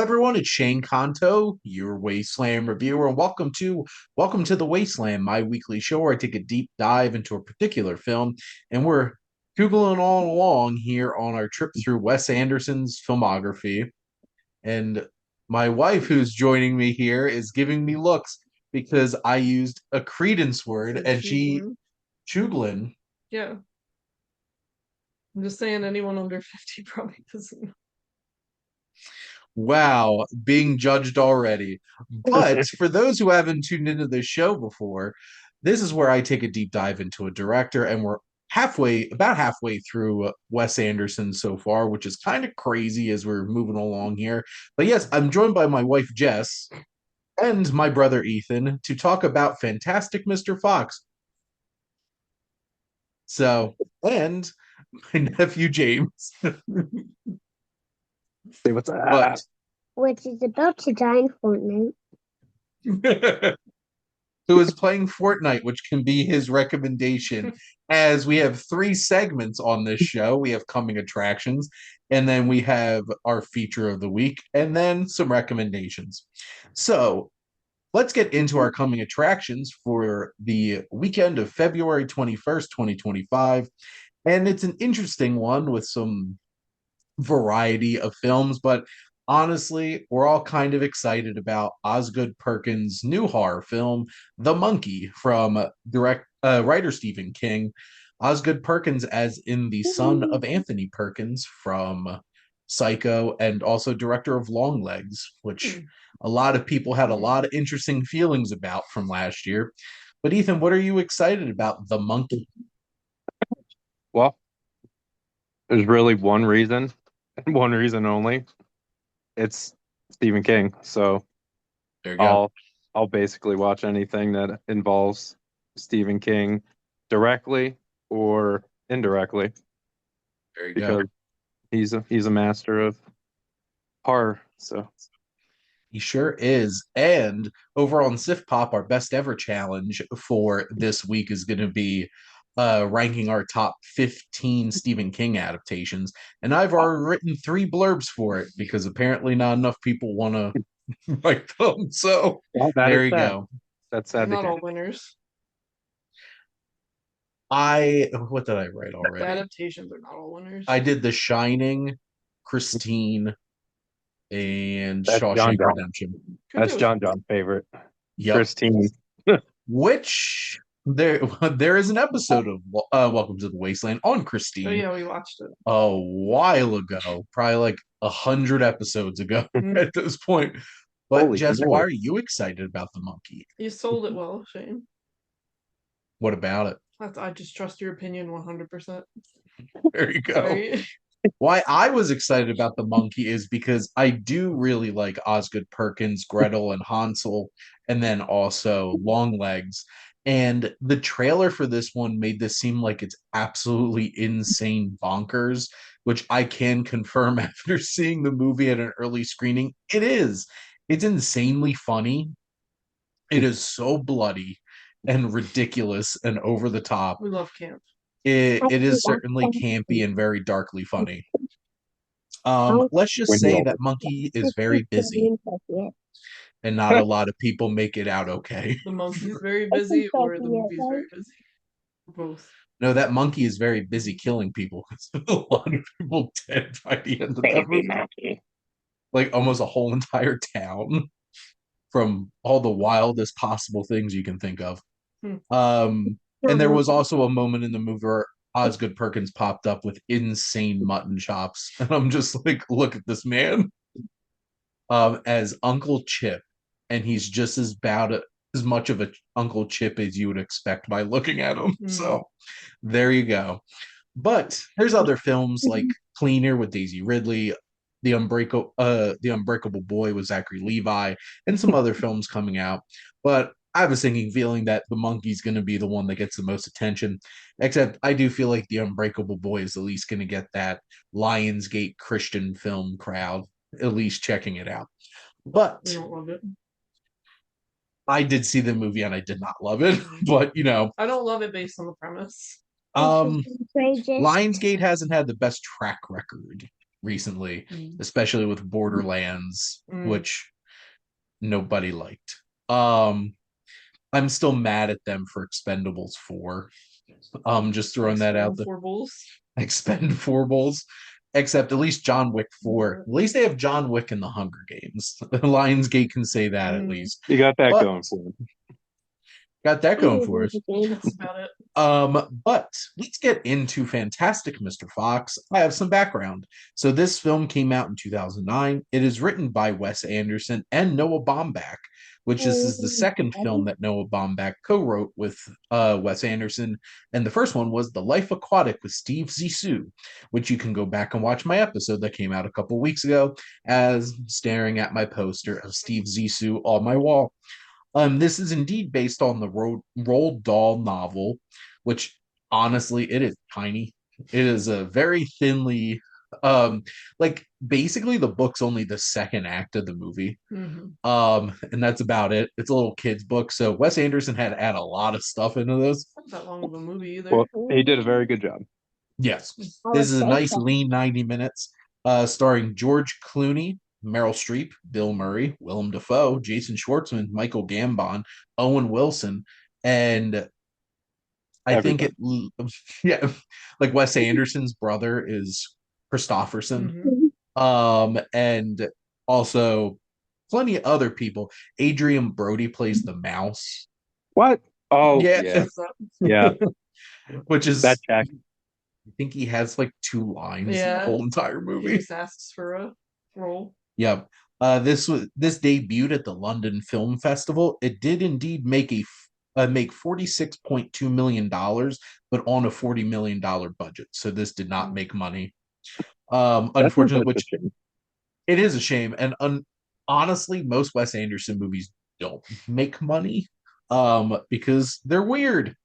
everyone, it's Shane Conto, your Wasteland reviewer, and welcome to the Wasteland, my weekly show where I take a deep dive into a particular film, and we're googling all along here on our trip through Wes Anderson's filmography. And my wife, who's joining me here, is giving me looks because I used a Credence word, and she Chuglin. Yeah. I'm just saying anyone under 50 probably doesn't know. Wow, being judged already. But for those who haven't tuned into this show before, this is where I take a deep dive into a director, and we're about halfway through Wes Anderson so far, which is kind of crazy as we're moving along here. But yes, I'm joined by my wife Jess and my brother Ethan to talk about Fantastic Mr. Fox. So, and my nephew James. Say what's up. But which is about to die in Fortnite. who is playing Fortnite, which can be his recommendation, as we have three segments on this show. We have coming attractions, and then we have our feature of the week, and then some recommendations. So let's get into our coming attractions for the weekend of February 21st, 2025. And it's an interesting one with some variety of films, but honestly, we're all kind of excited about Osgood Perkins' new horror film, The Monkey, from writer Stephen King. Osgood Perkins, as in the son of Anthony Perkins from Psycho, and also director of Longlegs, which a lot of people had a lot of interesting feelings about from last year. But Ethan, what are you excited about The Monkey? Well, there's really one reason, and one reason only. It's Stephen King. So There you go. I'll basically watch anything that involves Stephen King directly or indirectly There you because go. he's a master of horror. So He sure is. And over on Sif Pop, our best ever challenge for this week is going to be ranking our top 15 Stephen King adaptations. And I've already written 3 blurbs for it because apparently not enough people want to write them. So there you go. That's sad. Not all winners. What did I write already? The adaptations are not all winners. I did The Shining, Christine, and That's Shawshank Redemption. That's John's favorite. Yep. Christine. Which there is an episode of Welcome to the Wasteland on Christine. Oh yeah, we watched it a while ago, probably like 100 episodes ago at this point. But Holy Jess, cow. why are you excited about The Monkey? You sold it well, Shane. What about it? I just trust your opinion 100%. There you go. Sorry. Why I was excited about The Monkey is because I do really like Osgood Perkins, Gretel, and Hansel, and then also Longlegs. And the trailer for this one made this seem like it's absolutely insane bonkers, which I can confirm after seeing the movie at an early screening. It is. It's insanely funny. It is so bloody and ridiculous and over the top. We love camp. It is certainly campy and very darkly funny. Let's just say that Monkey is very busy, and not a lot of people make it out okay. The monkey's very busy, or the movie's very busy. Both. No, that monkey is very busy killing people. A lot of people dead by the end of that movie. Like almost a whole entire town from all the wildest possible things you can think of. And there was also a moment in the movie where Osgood Perkins popped up with insane mutton chops. And I'm just like, look at this man. As Uncle Chip. And he's just as much of a Uncle Chip as you would expect by looking at him. So there you go. But there's other films like Cleaner with Daisy Ridley, The Unbreakable Boy with Zachary Levi, and some other films coming out. But I have a sinking feeling that The Monkey's going to be the one that gets the most attention. Except I do feel like The Unbreakable Boy is at least going to get that Lionsgate Christian film crowd at least checking it out. But I don't love it. I did see the movie and I did not love it. But I don't love it based on the premise. Lionsgate hasn't had the best track record recently, Mm. especially with Borderlands, Mm. which nobody liked. I'm still mad at them for Expendables 4. Just throwing that out there. Four bulls. Expendables. Except at least John Wick 4. At least they have John Wick in the Hunger Games. Lionsgate can say that at least. You got that But going for him. got that I going don't for know us. the game. That's about it. But let's get into Fantastic Mr. Fox. I have some background. So this film came out in 2009. It is written by Wes Anderson and Noah Baumbach, which this is the second film that Noah Baumbach co-wrote with Wes Anderson. And the first one was The Life Aquatic with Steve Zissou, which you can go back and watch my episode that came out a couple weeks ago as staring at my poster of Steve Zissou on my wall. This is indeed based on the Roald Dahl novel, which honestly, it is tiny. It is a very thinly, like basically the book's only the second act of the movie. Mm-hmm. And that's about it. It's a little kid's book. So Wes Anderson had to add a lot of stuff into this. Not that long of a movie either. Well, he did a very good job. Yes. I This would is a say nice so. lean 90 minutes, starring George Clooney, Meryl Streep, Bill Murray, Willem Dafoe, Jason Schwartzman, Michael Gambon, Owen Wilson, and I think it, yeah, like Wes Anderson's brother is Christopherson, and also plenty of other people. Adrian Brody plays the mouse. What? Oh, Yeah. yeah. Which is That check. I think he has like 2 lines in the Yeah. whole entire He movie. just asks for a role. Yep. This debuted at the London Film Festival. It did indeed make make $46.2 million, but on a $40 million budget. So this did not make money. Unfortunately, which it is a shame. And honestly, most Wes Anderson movies don't make money because they're weird.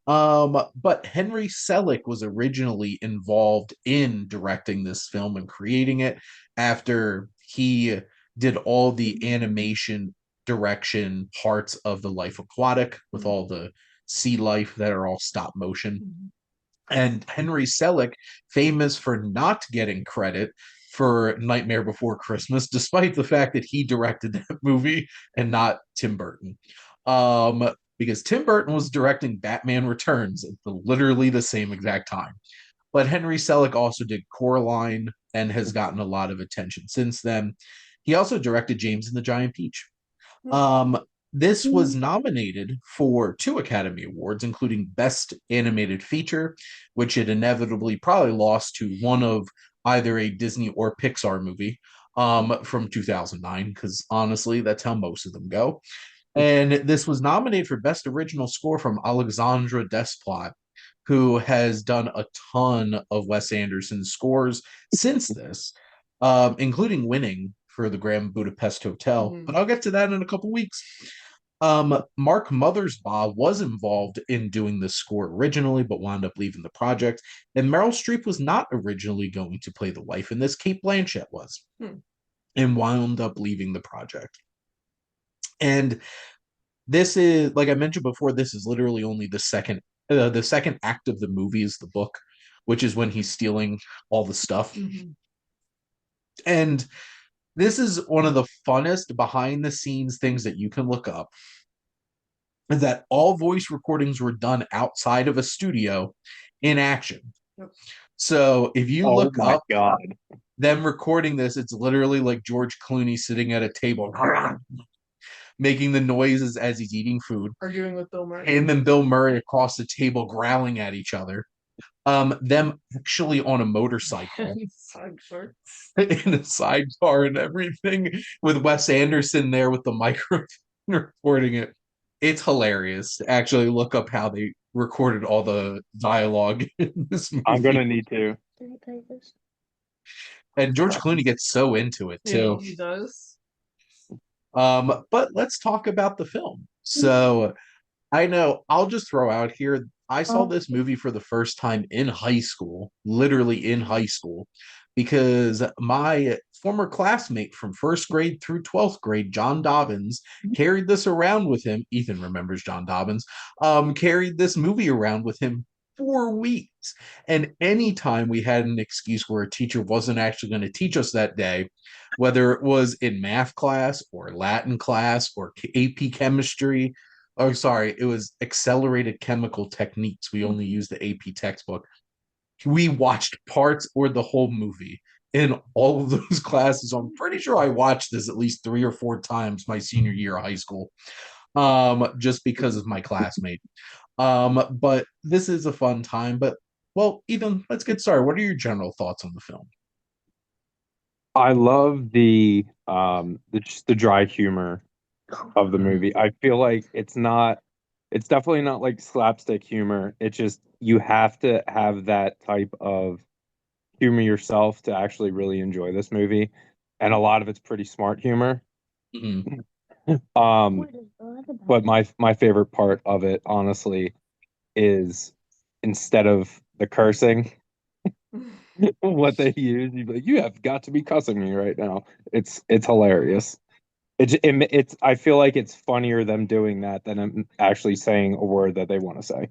But Henry Selick was originally involved in directing this film and creating it after he did all the animation direction parts of The Life Aquatic with all the sea life that are all stop motion. And Henry Selick, famous for not getting credit for Nightmare Before Christmas, despite the fact that he directed that movie and not Tim Burton. Because Tim Burton was directing Batman Returns at literally the same exact time. But Henry Selick also did Coraline and has gotten a lot of attention since then. He also directed James and the Giant Peach. This was nominated for 2 Academy Awards, including Best Animated Feature, which it inevitably probably lost to one of either a Disney or Pixar movie from 2009, because honestly, that's how most of them go. And this was nominated for Best Original Score from Alexandre Desplat, who has done a ton of Wes Anderson scores since this, including winning for the Grand Budapest Hotel. But I'll get to that in a couple weeks. Mark Mothersbaugh was involved in doing this score originally, but wound up leaving the project. And Meryl Streep was not originally going to play the wife in this. Kate Blanchett was, and wound up leaving the project. And this is, like I mentioned before, this is literally only the second act of the movie is the book, which is when he's stealing all the stuff. And this is one of the funnest behind the scenes things that you can look up, is that all voice recordings were done outside of a studio in action. So if you look up them recording this, it's literally like George Clooney sitting at a table making the noises as he's eating food. Arguing with Bill Murray. Him and Bill Murray across the table growling at each other. Them actually on a motorcycle. In a sidecar and everything, with Wes Anderson there with the microphone recording it. It's hilarious to actually look up how they recorded all the dialogue in this movie. I'm gonna need to. And George Clooney gets so into it too. Yeah, he does. But let's talk about the film. So I know I'll just throw out here, I saw this movie for the first time in high school, literally in high school, because my former classmate from 1st grade through 12th grade, John Dobbins, carried this around with him. Ethan remembers John Dobbins, carried this movie around with him 4 weeks. And anytime we had an excuse where a teacher wasn't actually going to teach us that day, whether it was in math class or Latin class or AP chemistry, oh, sorry, it was accelerated chemical techniques. We only used the AP textbook. We watched parts or the whole movie in all of those classes. So I'm pretty sure I watched this at least 3 or 4 times my senior year of high school, just because of my classmate. But this is a fun time. But well, Ethan, let's get started. What are your general thoughts on the film? I love just the dry humor of the movie. I feel like it's definitely not like slapstick humor. It's just you have to have that type of humor yourself to actually really enjoy this movie. And a lot of it's pretty smart humor. Mhm. Um, but my favorite part of it, honestly, is instead of the cursing, what they use, you'd be like, you have got to be cussing me right now. It's hilarious. It's I feel like it's funnier them doing that than actually saying a word that they want to say.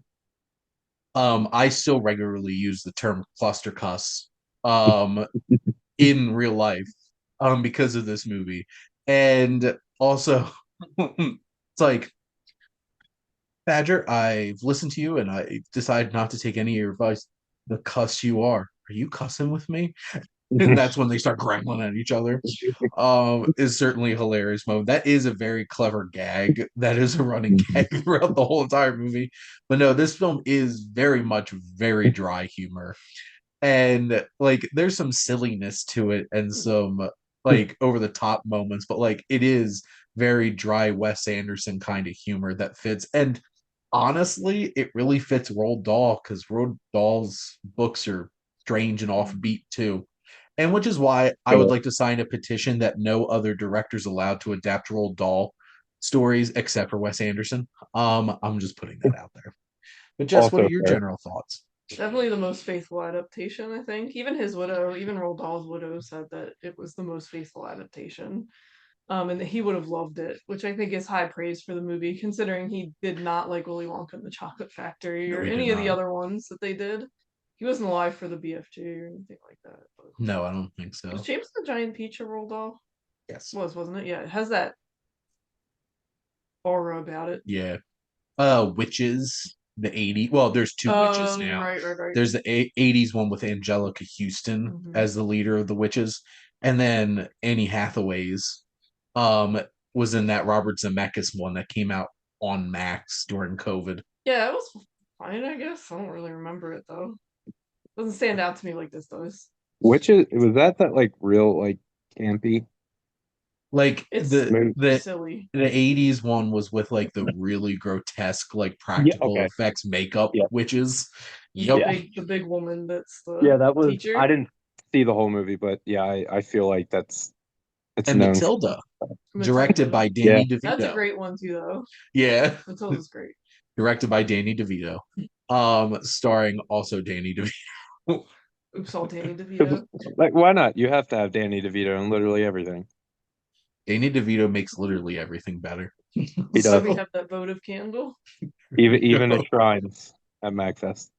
I still regularly use the term cluster cuss um in real life because of this movie. And also it's like, Badger, I've listened to you and I decided not to take any of your advice. The cuss you are. Are you cussing with me? And that's when they start growling at each other. Is certainly a hilarious moment. That is a very clever gag. That is a running gag throughout the whole entire movie. But no, this film is very much very dry humor. And like there's some silliness to it and some like over the top moments, but like it is very dry Wes Anderson kind of humor that fits. And honestly, it really fits Roald Dahl because Roald Dahl's books are strange and offbeat too. And which is why I would like to sign a petition that no other directors allowed to adapt Roald Dahl stories except for Wes Anderson. I'm just putting that out there. But Jess, what are Also your fair. general thoughts? Definitely the most faithful adaptation, I think. Even his widow, even Roald Dahl's widow said that it was the most faithful adaptation. And that he would have loved it, which I think is high praise for the movie, considering he did not like Willy Wonka and the Chocolate Factory No, or he did any of the not. other ones that they did. He wasn't alive for the BFG or anything like that. But No, I don't think was so. James the Giant Peach a Roald Dahl? Yes. Wasn't it? Yeah, it has that aura about it. Yeah. Witches, the 80s. Well, there's two witches now. Right. There's the 80s one with Angelica Houston as the leader of the witches. And then Annie Hathaway's um was in that Robert Zemeckis one that came out on Max during COVID. Yeah, it was fine, I guess. I don't really remember it though. Doesn't stand out to me like this does. Which is was that like real like campy Like It's movie? silly. the 80s one was with like the really grotesque like Yeah, practical okay. effects makeup Yeah. witches. The Yep. the big woman that's the Yeah, that was teacher. I didn't see the whole movie, but yeah, I feel like it's And known for Matilda, directed by yeah. Danny That's a DeVito. great one too, though. Yeah, Matilda's great. directed by Danny DeVito. Starring also Danny DeVito. Oops, all Danny DeVito. Like why not? You have to have Danny DeVito in literally everything. Danny DeVito makes literally everything better. He So does. we have that votive candle. Even at shrines at MagFest.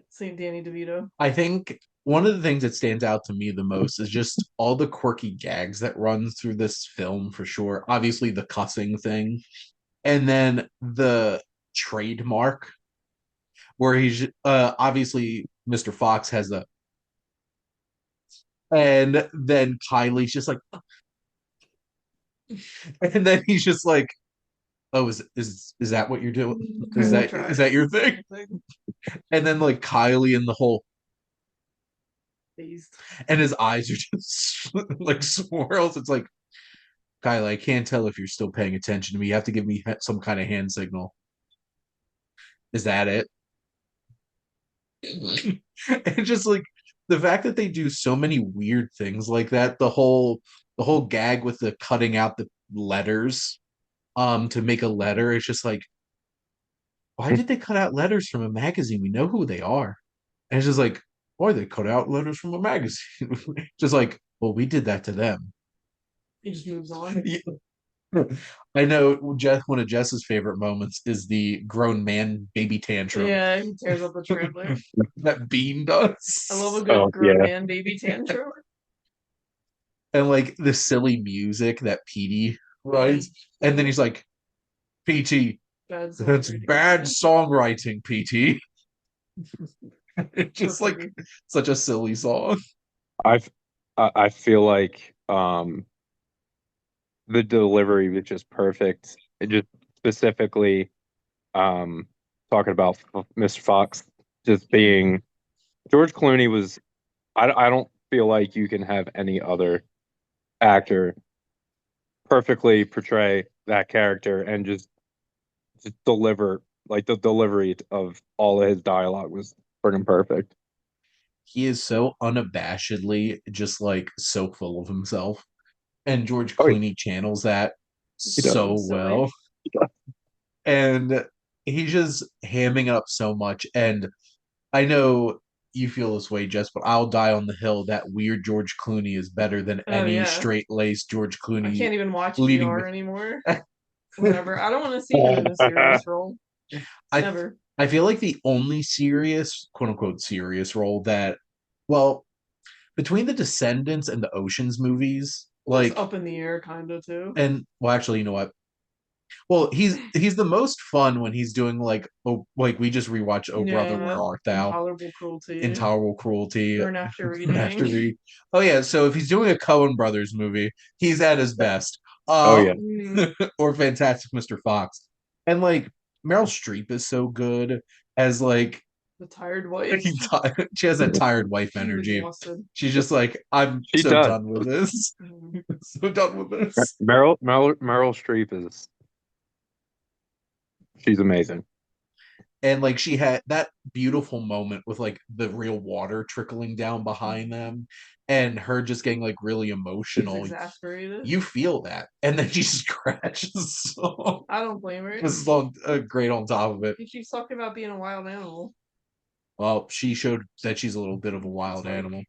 Saint Danny DeVito. I think one of the things that stands out to me the most is just all the quirky gags that runs through this film for sure. Obviously the cussing thing, and then the trademark where he's obviously Mr. Fox has a, and then Kylie's just like, and then he's just like, oh, is that what you're doing? Is that your thing? And then like Kylie and the whole, Dazed. and his eyes are just like swirls. It's like, Kylie, I can't tell if you're still paying attention to me. You have to give me some kind of hand signal. Is that it? And just like the fact that they do so many weird things like that, the whole gag with the cutting out the letters to make a letter, it's just like, why did they cut out letters from a magazine? We know who they are. And it's just like, why they cut out letters from a magazine? Just like, well, we did that to them. He just moves on. Yeah. I know Jess, one of Jess's favorite moments is the grown man baby tantrum Yeah, he tears up the trailer. that Bean does. I love a Oh, good grown yeah. man baby tantrum. And like the silly music that Petey writes. And then he's like, PT, Bad that's songwriting. bad songwriting, PT. It's just like Perfect. such a silly song. I feel like the delivery was just perfect. It just specifically talking about Mr. Fox just being George Clooney was I don't feel like you can have any other actor perfectly portray that character and just deliver like the delivery of all of his dialogue was freaking perfect. He is so unabashedly just like so full of himself. And George Oh, Clooney channels that he does. so well. And he's just hamming it up so much. And I know you feel this way, Jess, but I'll die on the hill that weird George Clooney is better than Oh, any yeah. straight laced George I Clooney can't even watch leading. ER anymore. Whatever. I don't want to see him in a serious role. I Never. I feel like the only serious, quote unquote, serious role that, well, between the Descendants and the Oceans movies, It's like, up in the air, kind of too. and well, actually, you know what? Well, he's the most fun when he's doing like, oh, like we just rewatched Oh Brother, Yeah, Where Art Thou? Intolerable Cruelty. Intolerable Cruelty, Burn After After Reading. Read. Oh yeah, so if he's doing a Coen Brothers movie, he's at his best. Oh yeah. Or Fantastic Mr. Fox, and like Meryl Streep is so good as like The Tired Wife. she has that tired wife She's energy. exhausted. She's just like, I'm She so does. done with this. Mhm. So done with this. Meryl Streep is she's amazing. And like she had that beautiful moment with like the real water trickling down behind them and her just getting like really She's emotional. exasperated. You feel that. And then she just crashes the song. I don't blame her. This is on great on top of it. She's talking about being a wild animal. Well, she showed that she's a little bit of a wild It's like- animal.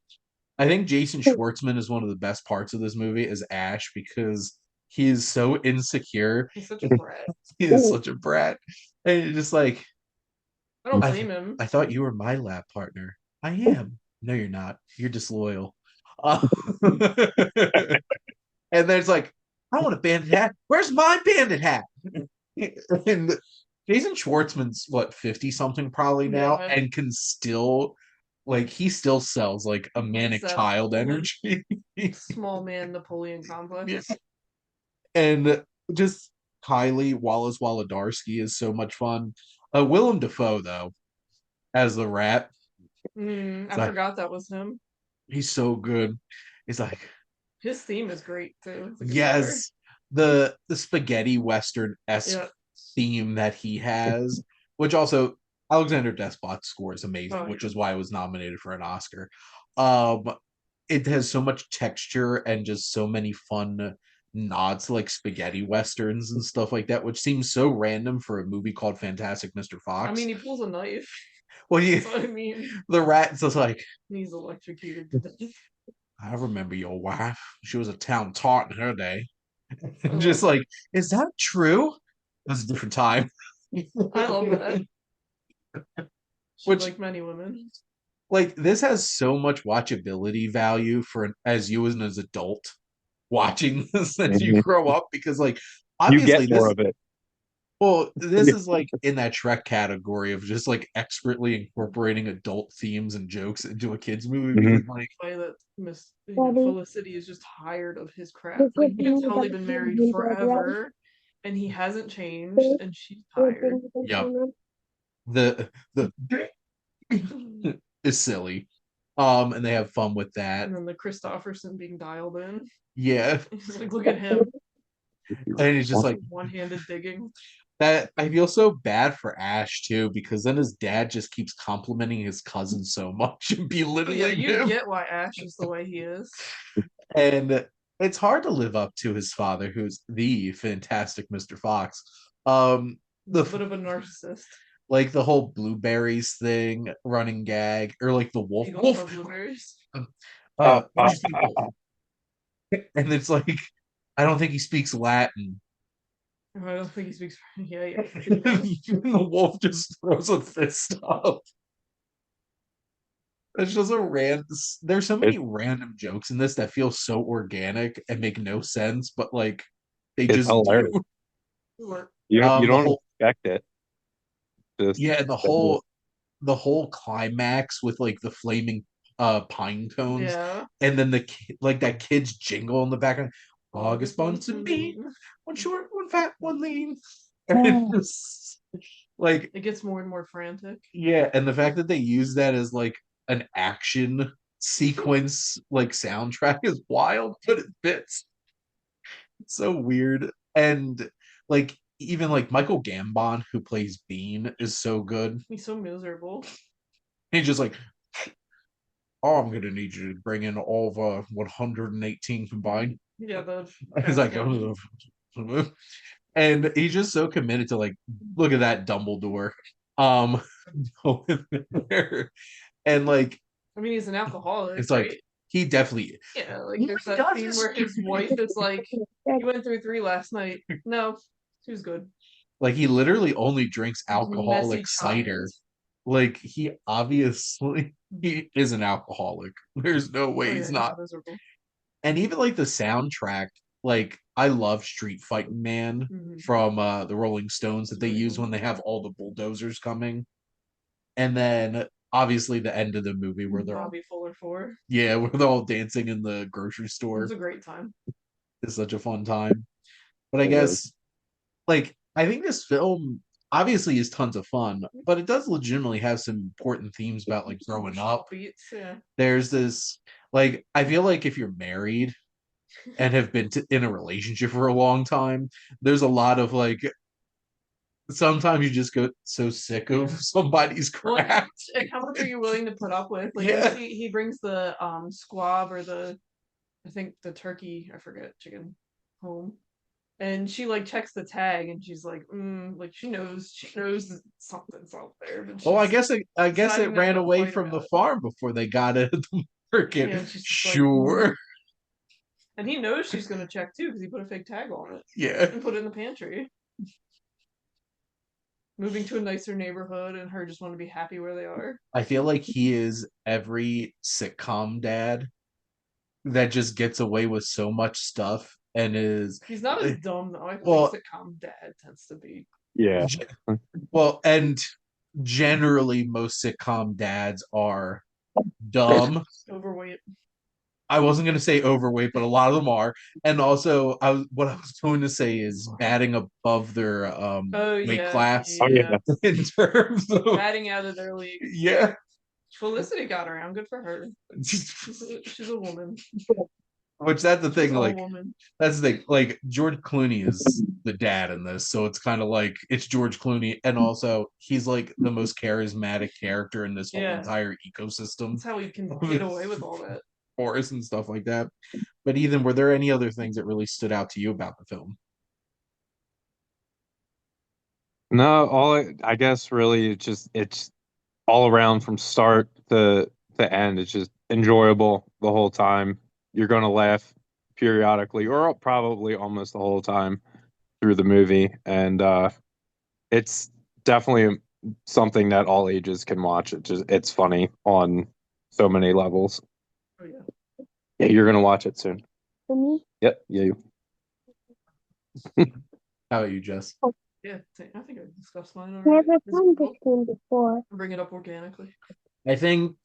I think Jason Schwartzman is one of the best parts of this movie as Ash because he is so insecure. He's such a brat. He is such a brat. And you're just like, I don't blame him. I thought you were my lab partner. I am. No, you're not. You're disloyal. Uh, and there's like, I want a bandit hat. Where's my bandit hat? And Jason Schwartzman's what 50 something probably now, Yeah. and can still like he still sells like a manic Except- child energy. Small man Napoleon complex. And just Kylie Wallace Wolodarski is so much fun. Willem Dafoe though, as the rat, I like- forgot that was him. he's so good. He's like, His theme is great too. It's a good yes, the spaghetti western esque Yeah. theme that he has, which also Alexander Desplat's score is amazing, Oh, which yeah. is why it was nominated for an Oscar. It has so much texture and just so many fun nods to like spaghetti westerns and stuff like that, which seems so random for a movie called Fantastic Mr. Fox. I mean, he pulls a knife. well, That's what I mean. the rat's just like, He's electrocuted to death. I remember your wife. She was a town tart in her day. I Just love like, is that true? It was a different time. I love that. She's Which- like many women. Like this has so much watchability value for as you as an adult watching this as you grow up because like You obviously get more this of it. well this is like in that Shrek category of just like expertly incorporating adult themes and jokes into a kids movie because like Way that Miss Daddy. Felicity is just tired of his crap. Like you can tell they've been married forever, and he hasn't changed, and she's tired. Yeah. the is silly and they have fun with that. And then the Christopherson being dialed in. Yeah. He's like, look at him, And he's just like one-handed digging. that. I feel so bad for Ash too because then his dad just keeps complimenting his cousin so much and But belittling yeah, you him. get why Ash is the way he is. And it's hard to live up to his father, who's the fantastic Mr. Fox. The A bit of a narcissist. like the whole blueberries thing, running gag, or like the wolf. Eagles Wolf. love blueberries. And it's like, I don't think he speaks Latin. I don't think he speaks. Yeah. The wolf just throws a fist up. It's just a random. There's so many random jokes in this that feel so organic and make no sense, but like they It's just hilarious. do. You The don't whole expect it. Just yeah, the whole climax with like the flaming pine cones, Yeah. and then like that kid's jingle in the background. August buns and bean, one short, one fat, one lean. And it's just, like It gets more and more frantic. yeah, and the fact that they use that as like an action sequence like soundtrack is wild, but it fits. It's so weird. And like even like Michael Gambon, who plays Bean, is so good. He's so miserable. He's just like, oh, I'm gonna need you to bring in all of 118 combined. Yeah, the He's like, oh. And he's just so committed to like, look at that Dumbledore. Going there. And like I mean, he's an alcoholic. it's like right? he definitely Yeah, like there's that scene where his wife is like, "You went through 3 last night." No, she was good. like he literally only drinks alcoholic Messy cider. child. Like he obviously he is an alcoholic. There's no way Oh, he's yeah, not. miserable. And even like the soundtrack, like I love Street Fighting Man from the Rolling Stones that they use when they have all the bulldozers coming. And then obviously the end of the movie where they're all Bobby Fuller 4. yeah, where they're all dancing in the grocery It store. was a great time. It's such a fun time. But I guess like I think this film obviously is tons of fun, but it does legitimately have some important themes about like growing up. Beats, yeah. There's this like I feel like if you're married and have been in a relationship for a long time, there's a lot of like sometimes you just go so sick of somebody's crap. Well, how much are you willing to put up with? Like Yeah. he brings the squab or the I think the turkey, I forget, chicken home. And she like checks the tag and she's like, like she knows that something's out there, but Oh, I she's guess it deciding not ran to away fight from the about it. farm before they got it at the market. Yeah, she's just like, Sure. And he knows she's gonna check too because he put a fake tag on it Yeah. and put it in the pantry. Moving to a nicer neighborhood and her just want to be happy where they are. I feel like he is every sitcom dad that just gets away with so much stuff and is He's not as dumb though. I well, think sitcom dad tends to be. yeah. Well, and generally most sitcom dads are dumb. Overweight. I wasn't going to say overweight, but a lot of them are. And also, what I was going to say is batting above their weight class in terms of batting out of their league. Yeah. Felicity got around. Good for her. She's a woman. Which that's the thing, like woman. that's the thing. Like George Clooney is the dad in this, so it's kind of like it's George Clooney, and also he's like the most charismatic character in this whole entire ecosystem. That's how he can get away with all that. Forest and stuff like that. But Ethan, were there any other things that really stood out to you about the film? No, I guess really it's all around from start to end. It's just enjoyable the whole time. You're gonna laugh periodically, or probably almost the whole time through the movie, and it's definitely something that all ages can watch. It's funny on so many levels. Oh yeah. Yeah, you're gonna watch it soon. For me? Yep. Yeah. You. How about you, Jess? Yeah, I think I discussed mine already. Never done this one before. Bring it up organically. I think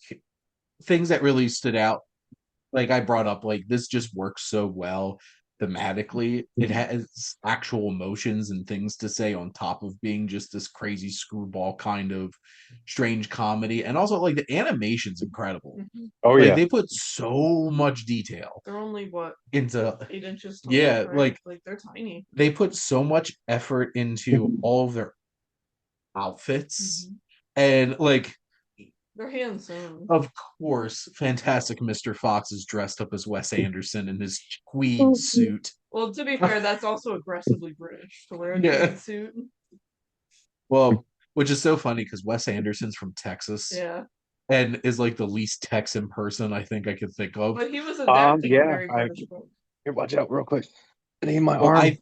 things that really stood out, like I brought up, like this just works so well thematically. It has actual emotions and things to say on top of being just this crazy screwball kind of strange comedy. And also like the animation's incredible. Oh like, yeah. They put so much detail. They're only what into 8 inches tall. Yeah, right? Like they're tiny. They put so much effort into all of their outfits and like they're handsome. Of course, fantastic Mr. Fox is dressed up as Wes Anderson in his tweed suit. Well, to be fair, that's also aggressively British to wear a tweed suit. Well, which is so funny because Wes Anderson's from Texas. Yeah. And is like the least Texan person I think I could think of. But he was adapting a very British book. Here, watch out real quick. Name my arm.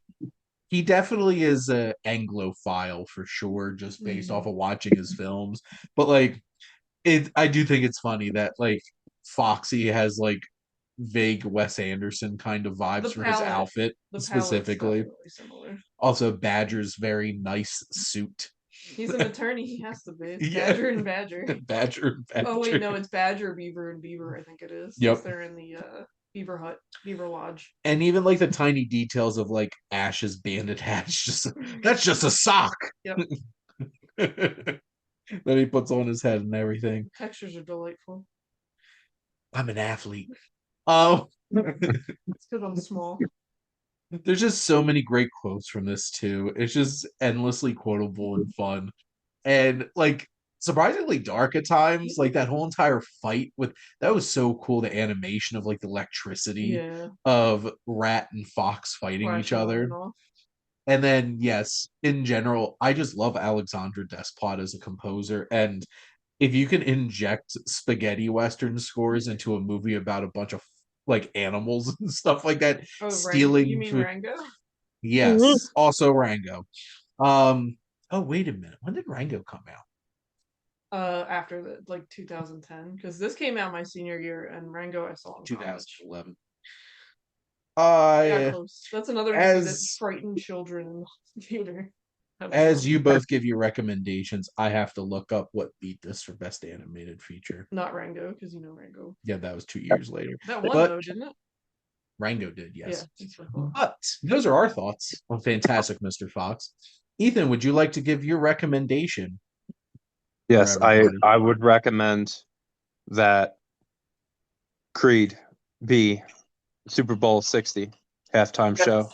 He definitely is a Anglophile for sure, just based off of watching his films. But like, I do think it's funny that like Foxy has like vague Wes Anderson kind of vibes The for his palette, outfit the palette's specifically. definitely similar. Also, Badger's very nice suit. He's an attorney. He has to be. It's Yeah. Badger and Badger. Badger and Badger. Oh wait, no, it's Badger, Beaver, and Beaver. I think it is. Yep. They're in the Beaver Hut, Beaver Lodge. And even like the tiny details of like Ash's bandit hat, that's just a sock. Yep. That he puts on his head and everything. The textures are delightful. I'm an athlete. Oh, it's because I'm small. There's just so many great quotes from this too. It's just endlessly quotable and fun. And like surprisingly dark at times. Like that whole entire fight with that was so cool. The animation of like the electricity of Rat and Fox fighting each other. And then yes, in general, I just love Alexandre Desplat as a composer. And if you can inject spaghetti western scores into a movie about a bunch of like animals and stuff like that, stealing you mean food. Rango? Yes, also Rango. Oh, wait a minute. When did Rango come out? After the like 2010, because this came out my senior year, and Rango I saw in 2011. Yeah, close. That's another movie that frightened children in the theater. As you both give your recommendations, I have to look up what beat this for best animated feature. Not Rango, because you know Rango. Yeah, that was 2 years later. That won though, didn't it? Rango did, yes. Yeah, but those are our thoughts on Fantastic Mr. Fox. Ethan, would you like to give your recommendation? Yes, I would recommend that Creed be Super Bowl 60 halftime show.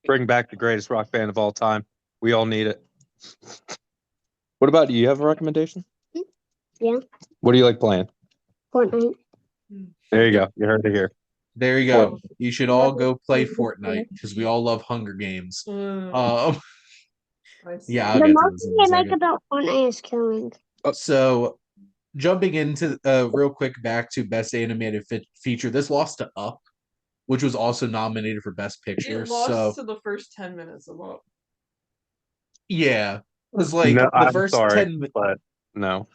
Bring back the greatest rock band of all time. We all need it. What about you? You have a recommendation? Yeah. What do you like playing? Fortnite. There you go. You heard it here. There you go. You should all go play Fortnite because we all love Hunger Games. Yeah, the most thing I like about Fortnite is killing. So, jumping into real quick back to Best Animated Feature, this lost to Up, which was also nominated for Best Picture. It lost to the first 10 minutes of Up. Yeah, it was like the first 10 minutes. But no.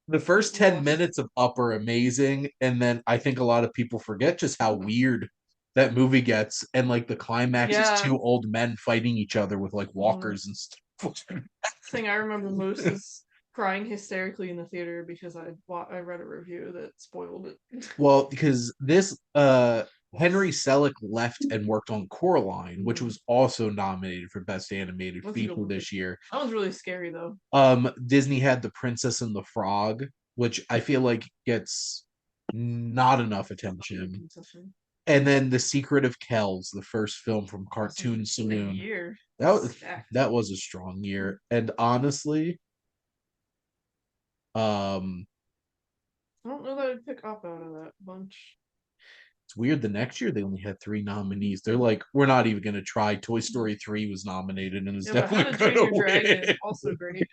The first 10 minutes of Up are amazing, and then I think a lot of people forget just how weird that movie gets, and like the climax is 2 old men fighting each other with like walkers and stuff. The thing I remember most is crying hysterically in the theater because I read a review that spoiled it. Well, because this Henry Selick left and worked on Coraline, which was also nominated for Best Animated Feature this year. That one's really scary though. Disney had The Princess and the Frog, which I feel like gets not enough attention. And then The Secret of Kells, the first film from Cartoon Saloon. That was a strong year. And honestly, I don't know that I'd pick Up out of that bunch. It's weird. The next year they only had 3 nominees. They're like, we're not even going to try. Toy Story 3 was nominated and is definitely going to win. Dragon, also great.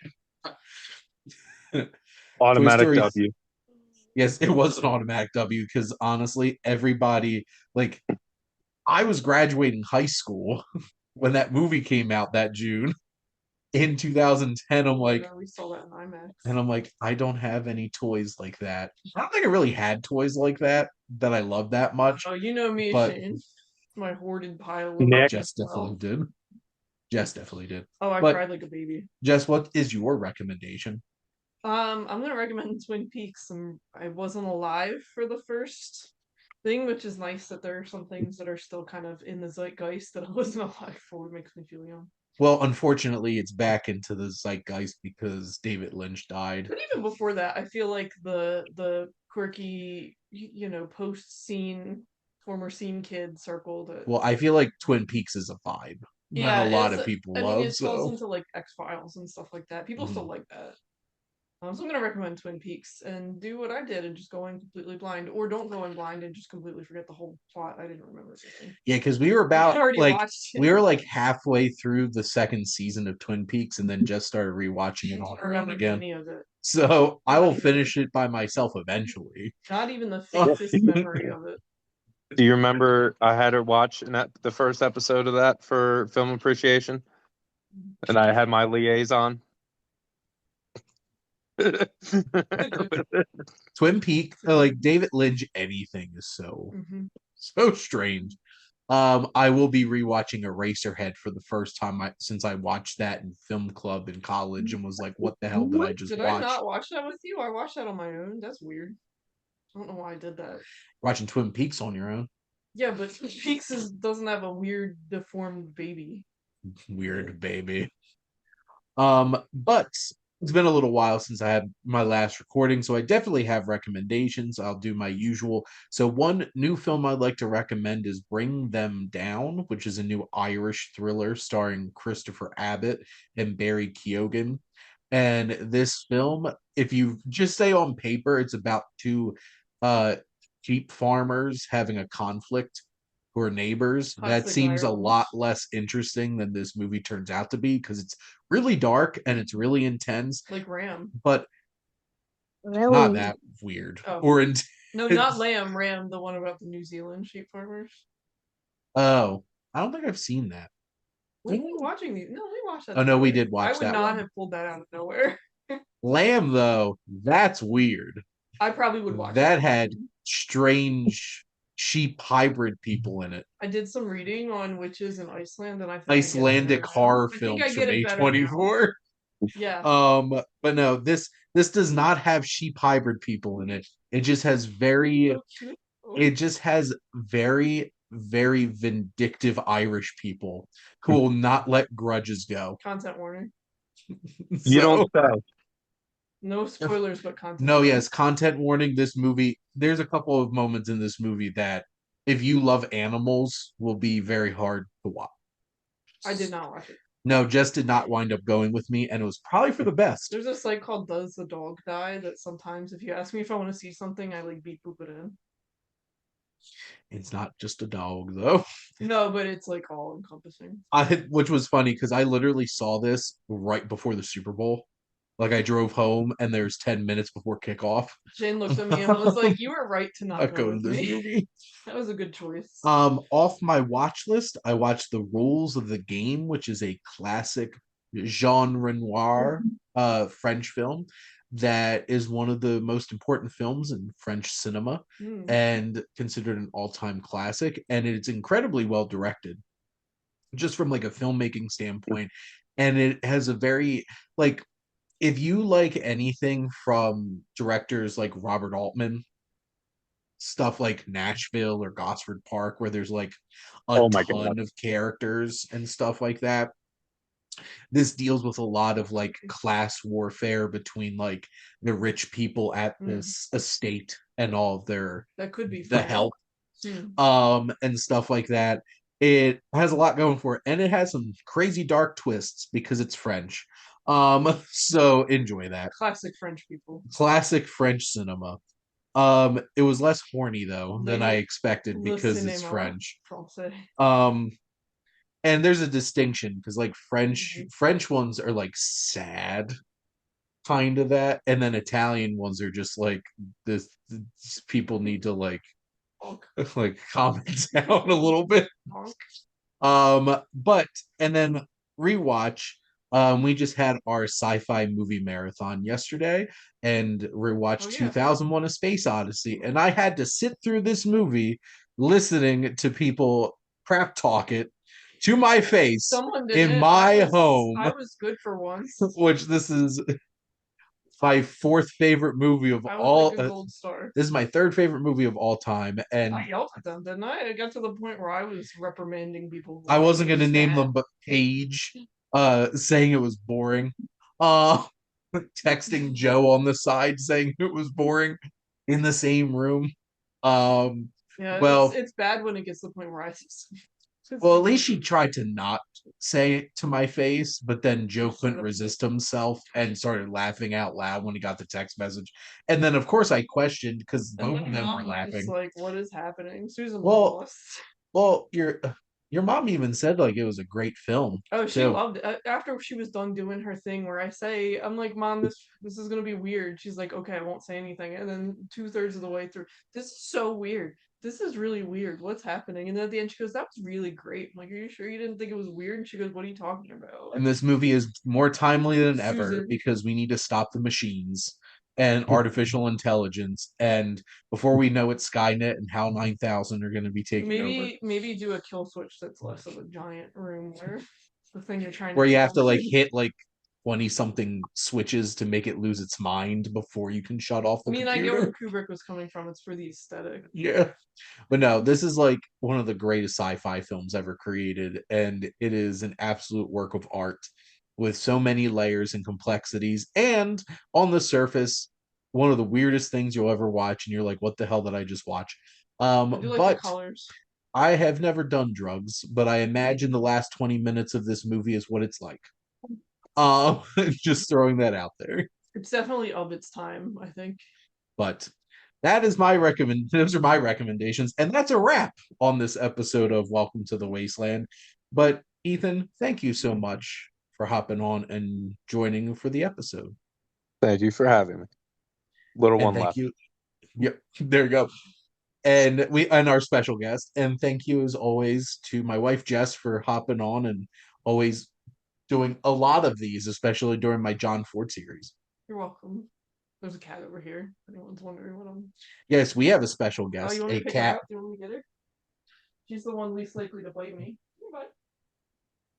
Automatic W. Yes, it was an automatic W because honestly, everybody like I was graduating high school when that movie came out that June in 2010. I'm like, we saw that in IMAX. And I'm like, I don't have any toys like that. I don't think I really had toys like that I love that much. Oh, you know me, Shane. My hoarded pile of Jess definitely did. Jess definitely did. Oh, I cried like a baby. Jess, what is your recommendation? I'm gonna recommend Twin Peaks. I wasn't alive for the first thing, which is nice that there are some things that are still kind of in the zeitgeist that I wasn't alive for. It makes me feel young. Well, unfortunately, it's back into the zeitgeist because David Lynch died. But even before that, I feel like the quirky, post-scene, former scene kid circle. Well, I feel like Twin Peaks is a vibe. Yeah, a lot of people love. It falls into like X-Files and stuff like that. People still like that. So I'm going to recommend Twin Peaks and do what I did and just go in completely blind, or don't go in blind and just completely forget the whole plot. I didn't remember anything. Yeah, because we were like halfway through the 2nd season of Twin Peaks and then just started rewatching it on our own again. So I will finish it by myself eventually. Not even the faintest memory of it. Do you remember I had her watch the first episode of that for film appreciation? and I had my liaison. Twin Peaks, like David Lynch, anything is so strange. I will be rewatching Eraserhead for the first time since I watched that in film club in college and was like, "What the hell did I just watch?" I not watch that with you? I watched that on my own. That's weird. I don't know why I did that. Watching Twin Peaks on your own. Yeah, but Twin Peaks doesn't have a weird deformed baby. Weird baby. But it's been a little while since I had my last recording, so I definitely have recommendations. I'll do my usual. So one new film I'd like to recommend is Bring Them Down, which is a new Irish thriller starring Christopher Abbott and Barry Keoghan. And this film, if you just say on paper, it's about two sheep farmers having a conflict who are neighbors. That seems a lot less interesting than this movie turns out to be because it's really dark and it's really intense. Like Ram. But not that weird. Or intense. No, not Ram, the one about the New Zealand sheep farmers. Oh, I don't think I've seen that. Were you watching these? No, we watched that. Oh, no, we did watch that. I would not have pulled that out of nowhere. Lamb, though, that's weird. I probably would watch that. That had strange sheep hybrid people in it. I did some reading on witches in Iceland, and I think Icelandic horror films from A24. Yeah. But no, this does not have sheep hybrid people in it. It just has very very vindictive Irish people who will not let grudges go. Content warning. You don't say. No spoilers, but content. No, yes, content warning. This movie, there's a couple of moments in this movie that, if you love animals, will be very hard to watch. I did not watch it. No, Jess did not wind up going with me, and it was probably for the best. There's a site called Does the Dog Die that sometimes, if you ask me if I want to see something, I like beep boop it in. It's not just a dog, though. No, but it's like all encompassing. Which was funny because I literally saw this right before the Super Bowl. Like I drove home and there's 10 minutes before kickoff. Jane looked at me and was like, "You were right to not go to this movie." That was a good choice. Off my watch list, I watched The Rules of the Game, which is a classic Jean Renoir French film that is one of the most important films in French cinema and considered an all-time classic. And it's incredibly well directed, just from like a filmmaking standpoint. And it has a very like, if you like anything from directors like Robert Altman, stuff like Nashville or Gosford Park, where there's like a ton of characters and stuff like that, this deals with a lot of like class warfare between like the rich people at this estate and all of their the help and stuff like that. It has a lot going for it, and it has some crazy dark twists because it's French. So enjoy that. Classic French people. Classic French cinema. It was less horny though than I expected because it's French. And there's a distinction because like French ones are like sad, kind of that, and then Italian ones are just like this people need to like calm it down a little bit. But and then rewatch. We just had our sci-fi movie marathon yesterday and rewatched 2001: A Space Odyssey, and I had to sit through this movie listening to people crap talk it to my face in my home. I was good for once. Which this is my fourth favorite movie of all. Gold star. This is my third favorite movie of all time, and I yelled at them, didn't I? It got to the point where I was reprimanding people. I wasn't going to name them, but Paige, saying it was boring. Texting Joe on the side saying it was boring in the same room. Yeah, well, it's bad when it gets to the point where I. Well, at least she tried to not say it to my face, but then Joe couldn't resist himself and started laughing out loud when he got the text message. And then, of course, I questioned because both of them were laughing. Like, what is happening? Susan lost. Well, your mom even said like it was a great film. Oh, she loved it. After she was done doing her thing where I'm like, Mom, this is gonna be weird. She's like, okay, I won't say anything. And then 2/3 of the way through, this is so weird. this is really weird. What's happening? And then at the end, she goes, that was really great. I'm like, are you sure you didn't think it was weird? And she goes, what are you talking about? And this movie is more timely than ever Susan. because we need to stop the machines and artificial intelligence. And before we know it, Skynet and HAL 9000 are going to be taking over. Maybe do a kill switch that's less of a giant room where the thing you're trying Where to you kill have to like hit like 20 something switches to make it lose its mind before you can shut off the computer. I get where Kubrick was coming from. It's for the aesthetic. Yeah. But no, this is like one of the greatest sci-fi films ever created, and it is an absolute work of art with so many layers and complexities. And on the surface, one of the weirdest things you'll ever watch, and you're like, "What the hell did I just watch?" I do like But the colors. I have never done drugs, but I imagine the last 20 minutes of this movie is what it's like. Just throwing that out there. It's definitely of its time, I think. But that is those are my recommendations, and that's a wrap on this episode of Welcome to the Wasteland. But Ethan, thank you so much for hopping on and joining for the episode. Thank you for having me. Little And one thank left. you. Yep, there you go. And our special guest. And thank you as always to my wife Jess for hopping on and always doing a lot of these, especially during my John Ford series. You're welcome. There's a cat over here. If anyone's wondering what I'm. Yes, we have a special guest, you want a to pick cat. her up? Do you want me to get her? She's the one least likely to bite me.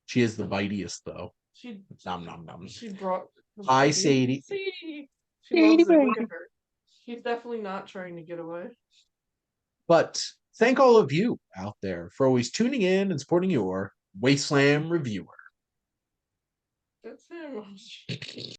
She is the bitiest, though. Nom nom nom. She brought. Hi, Sadie. Sadie. She loves it. Look at her. She's definitely not trying to get away. But thank all of you out there for always tuning in and supporting your Wasteland reviewer. That's him.